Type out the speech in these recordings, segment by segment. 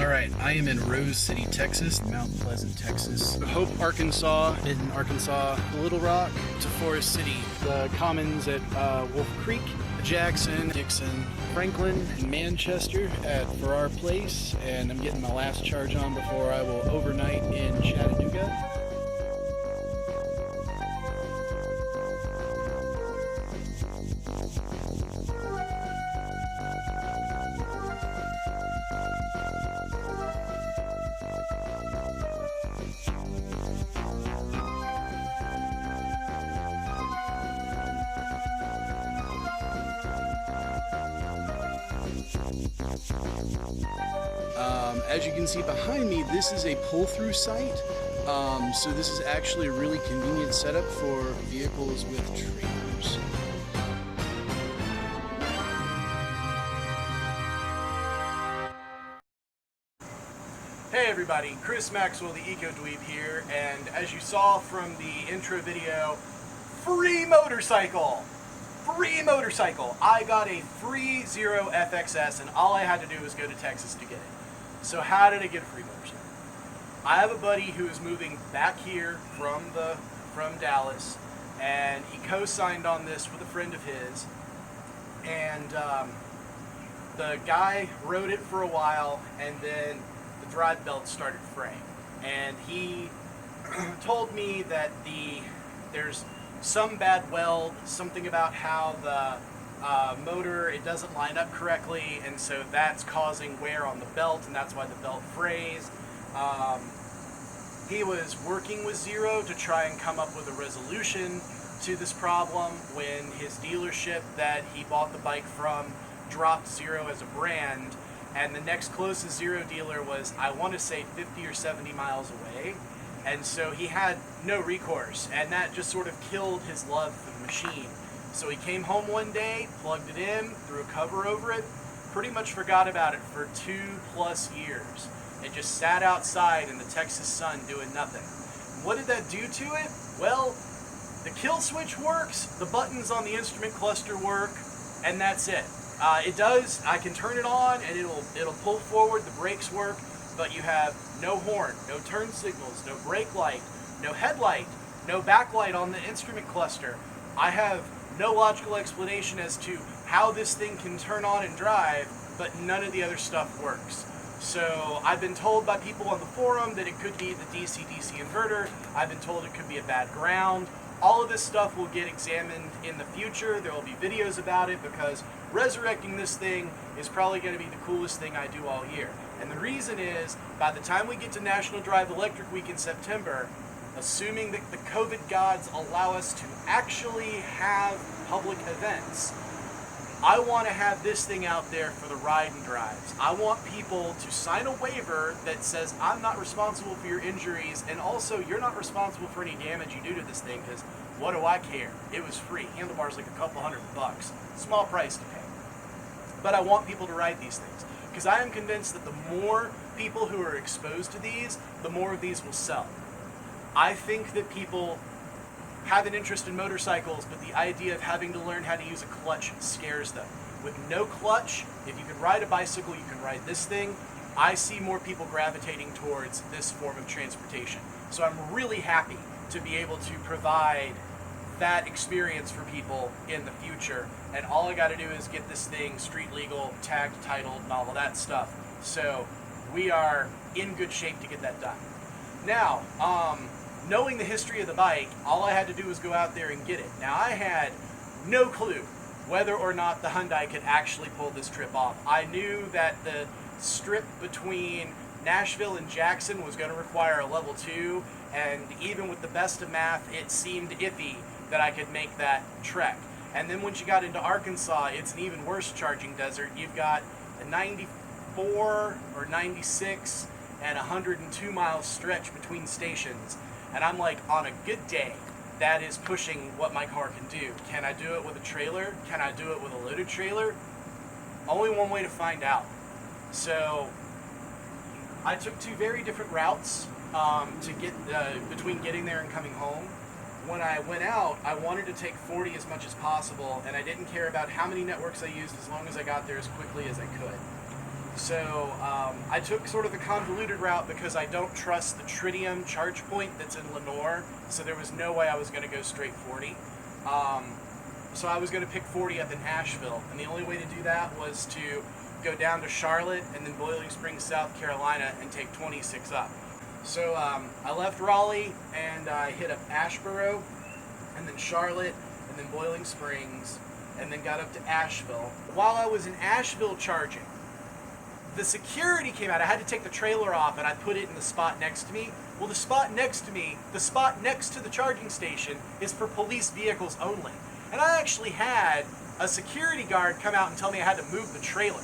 Alright, I am in Rose City, Texas, Mount Pleasant, Texas, Hope, Arkansas, Mid-Arkansas, Little Rock, to Forest City, the Commons at Wolf Creek, Jackson, Dixon, Franklin, and Manchester at Farrar Place, and I'm getting my last charge on before I will overnight in Chattanooga. As you can see behind me, this is a pull-through site. So this is actually a really convenient setup for vehicles with trailers. Hey everybody, Chris Maxwell, the Eco Dweeb here, and as you saw from the intro video, free motorcycle! Free motorcycle! I got a free Zero FXS and all I had to do was go to Texas to get it. So how did I get a free motorcycle? I have a buddy who is moving back here from Dallas, and he co-signed on this with a friend of his, and the guy rode it for a while, and then the drive belt started fraying, and he told me that there's some bad weld, something about how the motor, it doesn't line up correctly, and so that's causing wear on the belt, and that's why the belt frays. He was working with Zero to try and come up with a resolution to this problem when his dealership that he bought the bike from dropped Zero as a brand, and the next closest Zero dealer was, I want to say, 50 or 70 miles away, and so he had no recourse, and that just sort of killed his love for the machine. So he came home one day, plugged it in, threw a cover over it, pretty much forgot about it for 2+ years. It just sat outside in the Texas sun doing nothing. What did that do to it? Well, the kill switch works, the buttons on the instrument cluster work, and that's it. It does, I can turn it on and it'll pull forward, the brakes work, but you have no horn, no turn signals, no brake light, no headlight, no backlight on the instrument cluster. I have no logical explanation as to how this thing can turn on and drive, but none of the other stuff works. So I've been told by people on the forum that it could be the DC-DC inverter. I've been told it could be a bad ground. All of this stuff will get examined in the future. There will be videos about it because resurrecting this thing is probably going to be the coolest thing I do all year. And the reason is, by the time we get to National Drive Electric Week in September, assuming that the COVID gods allow us to actually have public events, I want to have this thing out there for the ride and drives. I want people to sign a waiver that says I'm not responsible for your injuries, and also you're not responsible for any damage you do to this thing, because what do I care? It was free. Handlebars like a couple $100. Small price to pay. But I want people to ride these things, because I am convinced that the more people who are exposed to these, the more of these will sell. I think that people have an interest in motorcycles, but the idea of having to learn how to use a clutch scares them. With no clutch, if you can ride a bicycle, you can ride this thing. I see more people gravitating towards this form of transportation. So I'm really happy to be able to provide that experience for people in the future. And all I got to do is get this thing street legal, tagged, titled, and all of that stuff. So we are in good shape to get that done. Now, knowing the history of the bike, all I had to do was go out there and get it. Now, I had no clue whether or not the Hyundai could actually pull this trip off. I knew that the strip between Nashville and Jackson was going to require a level 2, and even with the best of math, it seemed iffy that I could make that trek. And then once you got into Arkansas, it's an even worse charging desert. You've got a 94 or 96 and 102 mile stretch between stations. And I'm like, on a good day, that is pushing what my car can do. Can I do it with a trailer? Can I do it with a loaded trailer? Only one way to find out. So I took 2 very different routes to get between getting there and coming home. When I went out, I wanted to take 40 as much as possible, and I didn't care about how many networks I used as long as I got there as quickly as I could. So I took sort of the convoluted route because I don't trust the Tritium charge point that's in Lenoir, so there was no way I was going to go straight 40. So I was going to pick 40 up in Asheville, and the only way to do that was to go down to Charlotte and then Boiling Springs, South Carolina, and take 26 up. So I left Raleigh and I hit up Asheboro, and then Charlotte, and then Boiling Springs, and then got up to Asheville. While I was in Asheville charging, the security came out. I had to take the trailer off and I put it in the spot next to me. Well, the spot next to me, the spot next to the charging station, is for police vehicles only. And I actually had a security guard come out and tell me I had to move the trailer.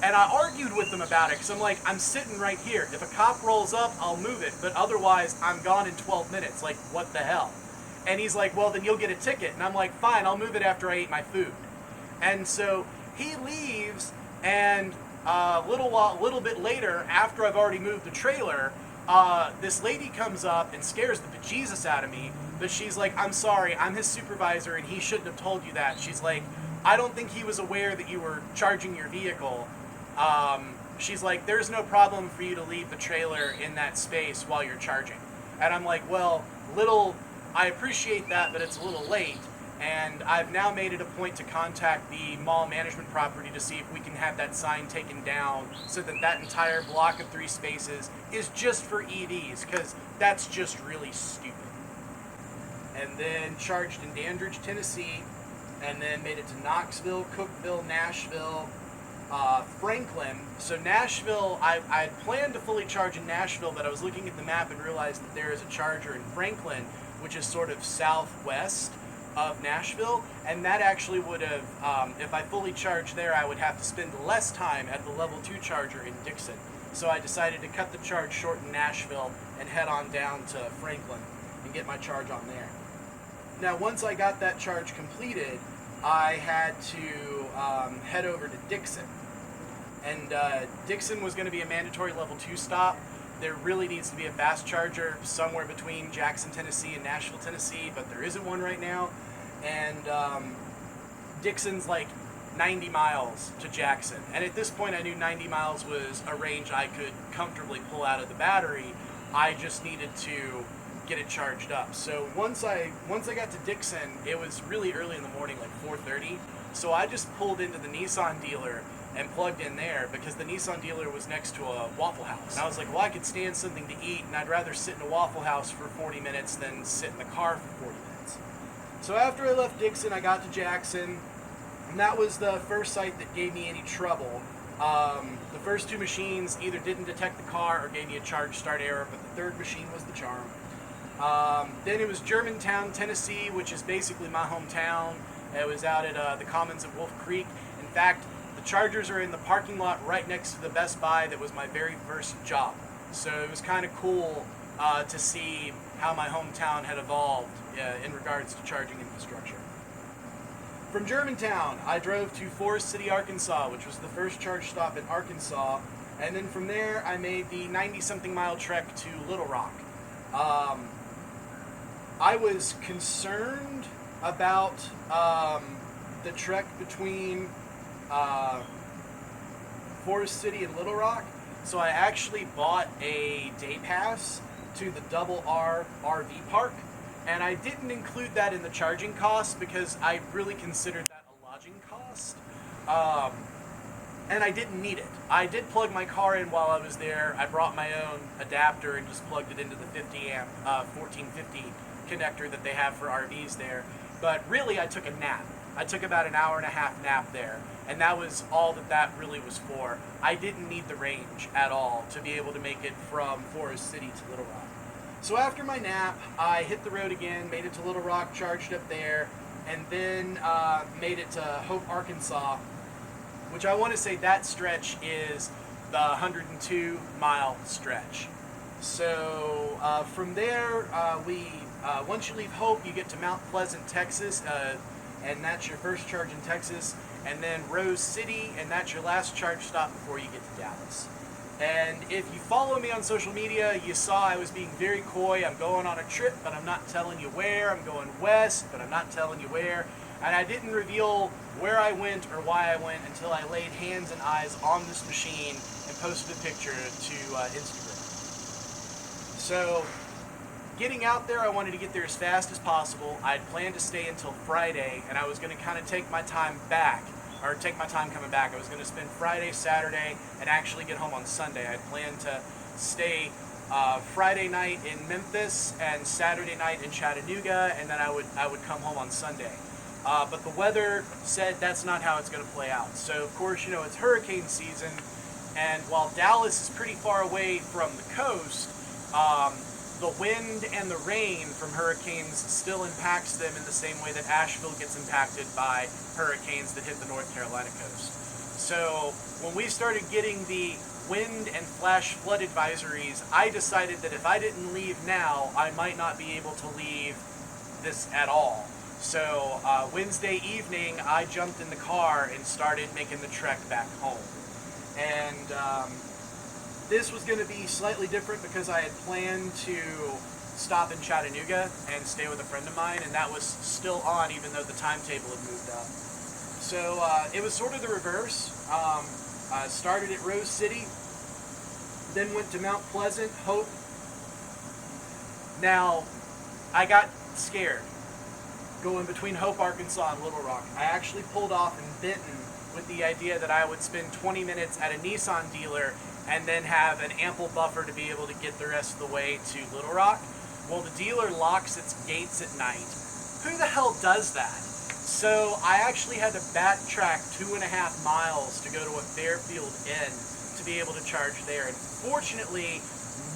And I argued with them about it because I'm like, I'm sitting right here. If a cop rolls up, I'll move it. But otherwise, I'm gone in 12 minutes. Like, what the hell? And he's like, well, then you'll get a ticket. And I'm like, fine, I'll move it after I eat my food. And so he leaves, and a little bit later, after I've already moved the trailer, this lady comes up and scares the bejesus out of me. But she's like, I'm sorry, I'm his supervisor, and he shouldn't have told you that. She's like, I don't think he was aware that you were charging your vehicle. She's like, there's no problem for you to leave the trailer in that space while you're charging. And I'm like, well, I appreciate that, but it's a little late. And I've now made it a point to contact the mall management property to see if we can have that sign taken down so that that entire block of 3 spaces is just for EVs, because that's just really stupid. And then charged in Dandridge, Tennessee, and then made it to Knoxville, Cookeville, Nashville, Franklin. So Nashville, I had planned to fully charge in Nashville, but I was looking at the map and realized that there is a charger in Franklin, which is sort of southwest of Nashville, and that actually would have, if I fully charged there, I would have to spend less time at the level 2 charger in Dixon. So I decided to cut the charge short in Nashville and head on down to Franklin and get my charge on there. Now, once I got that charge completed, I had to head over to Dixon. And Dixon was going to be a mandatory level 2 stop. There really needs to be a fast charger somewhere between Jackson, Tennessee and Nashville, Tennessee, but there isn't one right now. And Dixon's like 90 miles to Jackson. And at this point, I knew 90 miles was a range I could comfortably pull out of the battery. I just needed to get it charged up. So once I got to Dixon, it was really early in the morning, like 4:30. So I just pulled into the Nissan dealer and plugged in there because the Nissan dealer was next to a Waffle House. And I was like, well, I could stand something to eat, and I'd rather sit in a Waffle House for 40 minutes than sit in the car for 40 minutes. So after I left Dixon, I got to Jackson, and that was the first site that gave me any trouble. The first 2 machines either didn't detect the car or gave me a charge start error, but the 3rd machine was the charm. Then it was Germantown, Tennessee, which is basically my hometown. It was out at the Commons at Wolf Creek. In fact, the chargers are in the parking lot right next to the Best Buy that was my very first job. So it was kind of cool to see how my hometown had evolved in regards to charging infrastructure. From Germantown, I drove to Forest City, Arkansas, which was the first charge stop in Arkansas. And then from there, I made the 90-something mile trek to Little Rock. I was concerned about the trek between Forest City and Little Rock, so I actually bought a day pass to the Double R RV park, and I didn't include that in the charging cost because I really considered that a lodging cost, and I didn't need it. I did plug my car in while I was there. I brought my own adapter and just plugged it into the 50 amp 1450 connector that they have for RVs there, but really I took a nap. I took about an hour-and-a-half nap there, and that was all that really was for. I didn't need the range at all to be able to make it from Forest City to Little Rock. So after my nap, I hit the road again, made it to Little Rock, charged up there, and then made it to Hope, Arkansas, which I want to say that stretch is the 102-mile stretch. So from there, once you leave Hope, you get to Mount Pleasant, Texas, and that's your first charge in Texas, and then Rose City, and that's your last charge stop before you get to Dallas. And if you follow me on social media, you saw I was being very coy. I'm going on a trip, but I'm not telling you where. I'm going west, but I'm not telling you where. And I didn't reveal where I went or why I went until I laid hands and eyes on this machine and posted a picture to Instagram. So, getting out there, I wanted to get there as fast as possible. I'd planned to stay until Friday, and I was going to kind of take my time coming back. I was going to spend Friday, Saturday, and actually get home on Sunday. I'd planned to stay Friday night in Memphis and Saturday night in Chattanooga, and then I would come home on Sunday. But the weather said that's not how it's going to play out. So, of course, it's hurricane season, and while Dallas is pretty far away from the coast, the wind and the rain from hurricanes still impacts them in the same way that Asheville gets impacted by hurricanes that hit the North Carolina coast. So when we started getting the wind and flash flood advisories, I decided that if I didn't leave now, I might not be able to leave this at all. So Wednesday evening, I jumped in the car and started making the trek back home. And this was going to be slightly different because I had planned to stop in Chattanooga and stay with a friend of mine, and that was still on even though the timetable had moved up. So it was sort of the reverse. I started at Rose City, then went to Mount Pleasant, Hope. Now, I got scared going between Hope, Arkansas and Little Rock. I actually pulled off in Benton with the idea that I would spend 20 minutes at a Nissan dealer and then have an ample buffer to be able to get the rest of the way to Little Rock. Well, the dealer locks its gates at night. Who the hell does that? So I actually had to backtrack 2.5 miles to go to a Fairfield Inn to be able to charge there. And fortunately,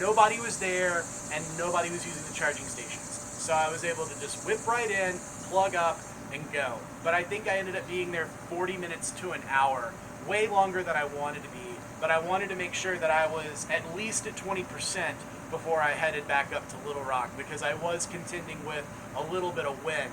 nobody was there and nobody was using the charging stations. So I was able to just whip right in, plug up, and go. But I think I ended up being there 40 minutes to an hour, way longer than I wanted to be. But I wanted to make sure that I was at least at 20% before I headed back up to Little Rock, because I was contending with a little bit of wind,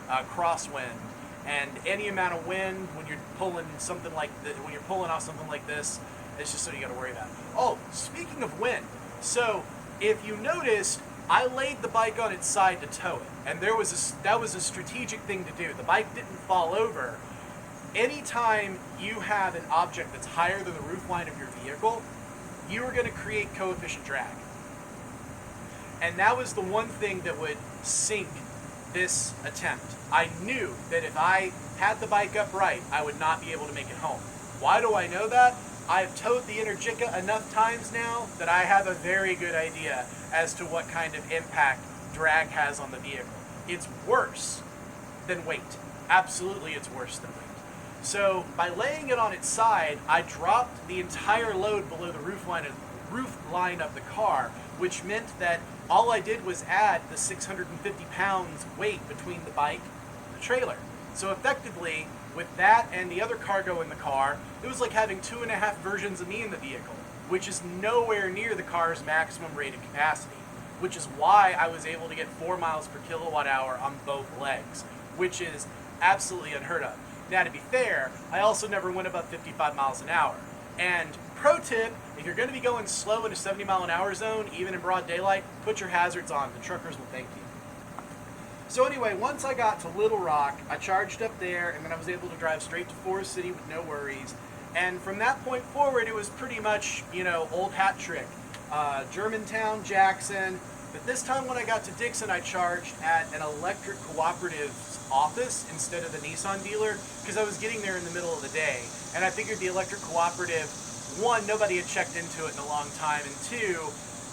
crosswind, and any amount of wind when you're pulling something like when you're pulling off something like this, it's just something you got to worry about. Oh, speaking of wind, so if you noticed, I laid the bike on its side to tow it, and that was a strategic thing to do. The bike didn't fall over. Anytime you have an object that's higher than the roof line of your vehicle, you are going to create coefficient drag. And that was the one thing that would sink this attempt. I knew that if I had the bike upright, I would not be able to make it home. Why do I know that? I've towed the Energica enough times now that I have a very good idea as to what kind of impact drag has on the vehicle. It's worse than weight. Absolutely, it's worse than weight. So by laying it on its side, I dropped the entire load below the roof line of the car, which meant that all I did was add the 650 pounds weight between the bike and the trailer. So effectively, with that and the other cargo in the car, it was like having 2.5 versions of me in the vehicle, which is nowhere near the car's maximum rated capacity, which is why I was able to get 4 miles per kilowatt hour on both legs, which is absolutely unheard of. Now, to be fair, I also never went above 55 miles an hour. And pro tip, if you're going to be going slow in a 70 mile an hour zone, even in broad daylight, put your hazards on. The truckers will thank you. So anyway, once I got to Little Rock, I charged up there, and then I was able to drive straight to Forest City with no worries. And from that point forward, it was pretty much, old hat trick. Germantown, Jackson. But this time when I got to Dixon, I charged at an electric cooperative's office instead of the Nissan dealer, because I was getting there in the middle of the day. And I figured the electric cooperative, one, nobody had checked into it in a long time, and two,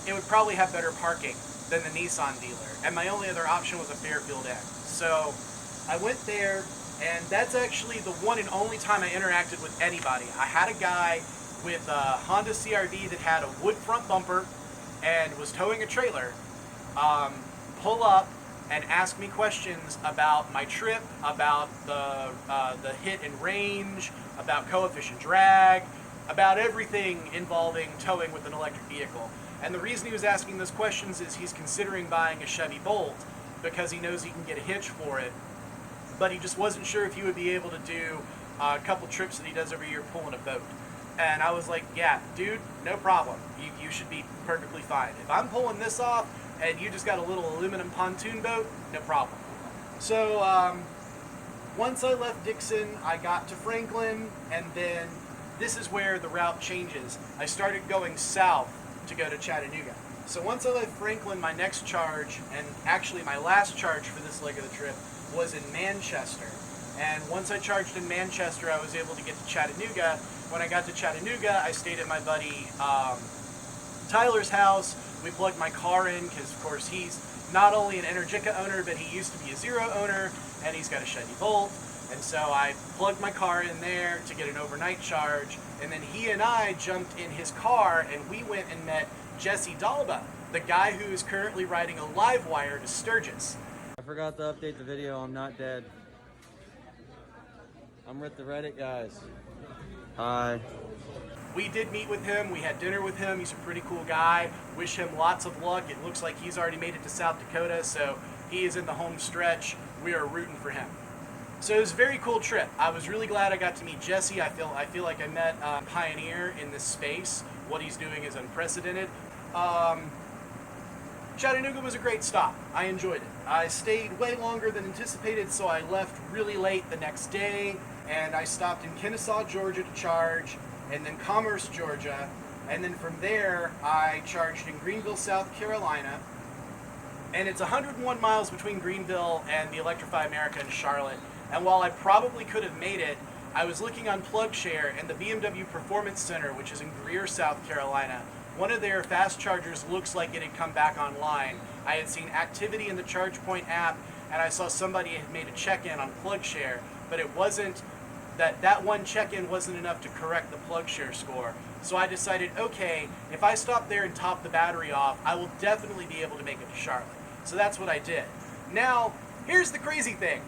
it would probably have better parking than the Nissan dealer. And my only other option was a Fairfield Inn. So I went there, and that's actually the one and only time I interacted with anybody. I had a guy with a Honda CRV that had a wood front bumper and was towing a trailer pull up and ask me questions about my trip, about the hit and range, about coefficient drag, about everything involving towing with an electric vehicle. And the reason he was asking those questions is he's considering buying a Chevy Bolt because he knows he can get a hitch for it, but he just wasn't sure if he would be able to do a couple trips that he does every year pulling a boat. And I was like, yeah, dude, no problem. You should be perfectly fine. If I'm pulling this off and you just got a little aluminum pontoon boat, no problem. So Once I left Dixon, I got to Franklin, and then this is where the route changes. I started going south to go to Chattanooga. So once I left Franklin, my next charge, and actually my last charge for this leg of the trip, was in Manchester. And once I charged in Manchester, I was able to get to Chattanooga. When I got to Chattanooga, I stayed at my buddy Tyler's house. We plugged my car in because, of course, he's not only an Energica owner, but he used to be a Zero owner, and he's got a Chevy Volt. And so I plugged my car in there to get an overnight charge, and then he and I jumped in his car, and we went and met Jesse Dalba, the guy who is currently riding a live wire to Sturgis. I forgot to update the video. I'm not dead. I'm with the Reddit guys. Hi. We did meet with him. We had dinner with him. He's a pretty cool guy. Wish him lots of luck. It looks like he's already made it to South Dakota, so he is in the home stretch. We are rooting for him. So it was a very cool trip. I was really glad I got to meet Jesse. I feel like I met a pioneer in this space. What he's doing is unprecedented. Chattanooga was a great stop. I enjoyed it. I stayed way longer than anticipated, so I left really late the next day, and I stopped in Kennesaw, Georgia to charge, and then Commerce, Georgia, and then from there I charged in Greenville, South Carolina, and it's 101 miles between Greenville and the Electrify America in Charlotte. And while I probably could have made it, I was looking on PlugShare, and the BMW Performance Center, which is in Greer, South Carolina, one of their fast chargers looks like it had come back online. I had seen activity in the ChargePoint app, and I saw somebody had made a check-in on PlugShare, but it wasn't, that one check-in wasn't enough to correct the PlugShare score. So I decided, okay, if I stop there and top the battery off, I will definitely be able to make it to Charlotte. So that's what I did. Now, here's the crazy thing.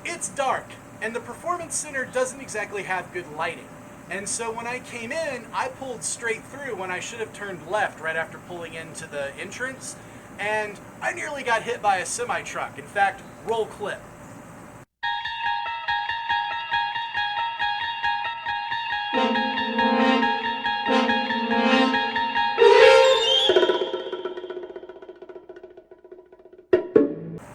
It's dark, and the Performance Center doesn't exactly have good lighting. And so when I came in, I pulled straight through when I should have turned left right after pulling into the entrance, and I nearly got hit by a semi-truck. In fact, roll clip.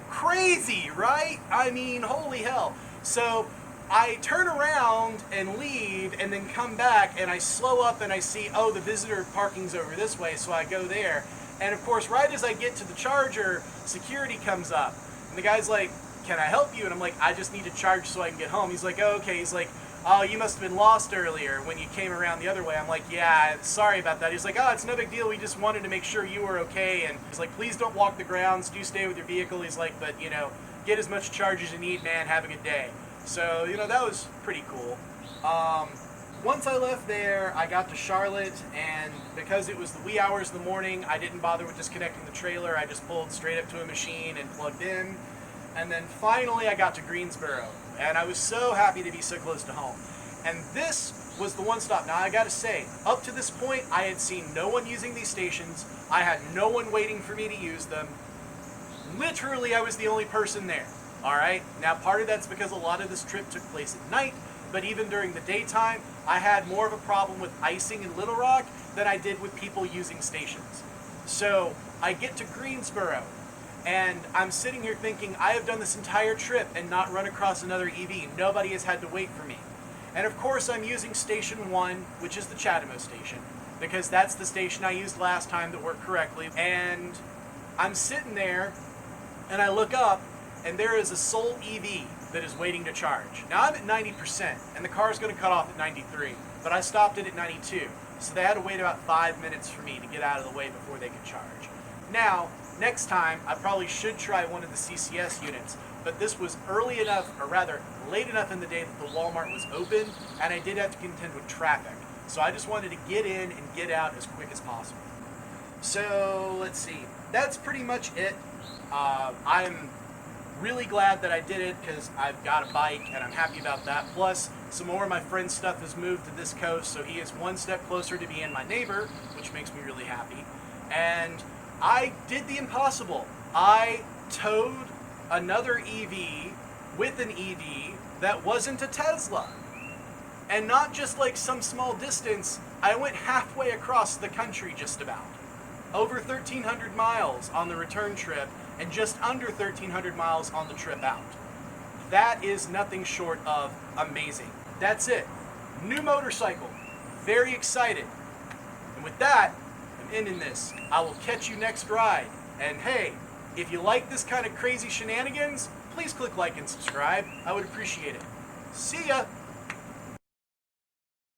Crazy, right? I mean, holy hell. So I turn around and leave and then come back, and I slow up and I see, oh, the visitor parking's over this way, so I go there. And of course, right as I get to the charger, security comes up. And the guy's like, can I help you? And I'm like, I just need to charge so I can get home. He's like, oh, okay. He's like, oh, you must have been lost earlier when you came around the other way. I'm like, yeah, sorry about that. He's like, oh, it's no big deal. We just wanted to make sure you were okay. And he's like, please don't walk the grounds. Do stay with your vehicle. He's like, but, you know, get as much charge as you need, man. Have a good day. So, you know, that was pretty cool. Once I left there, I got to Charlotte, and because it was the wee hours of the morning, I didn't bother with disconnecting the trailer. I just pulled straight up to a machine and plugged in. And then finally I got to Greensboro, and I was so happy to be so close to home. And this was the one stop. Now I gotta say, up to this point, I had seen no one using these stations. I had no one waiting for me to use them. Literally, I was the only person there. Alright, now part of that's because a lot of this trip took place at night, but even during the daytime, I had more of a problem with icing in Little Rock than I did with people using stations. So I get to Greensboro, and I'm sitting here thinking, I have done this entire trip and not run across another EV. Nobody has had to wait for me. And of course I'm using Station 1, which is the Chatamo station, because that's the station I used last time that worked correctly. And I'm sitting there, and I look up, and there is a Soul EV that is waiting to charge. Now I'm at 90%, and the car is going to cut off at 93, but I stopped it at 92, so they had to wait about 5 minutes for me to get out of the way before they could charge. Now, next time, I probably should try one of the CCS units, but this was early enough, or rather, late enough in the day that the Walmart was open, and I did have to contend with traffic. So I just wanted to get in and get out as quick as possible. So, let's see. That's pretty much it. I'm really glad that I did it because I've got a bike and I'm happy about that. Plus, some more of my friend's stuff has moved to this coast, so he is one step closer to being my neighbor, which makes me really happy. And I did the impossible. I towed another EV with an EV that wasn't a Tesla. And not just like some small distance, I went halfway across the country just about. Over 1,300 miles on the return trip, and just under 1,300 miles on the trip out. That is nothing short of amazing. That's it. New motorcycle. Very excited. And with that, I'm ending this. I will catch you next ride. And hey, if you like this kind of crazy shenanigans, please click like and subscribe. I would appreciate it. See ya!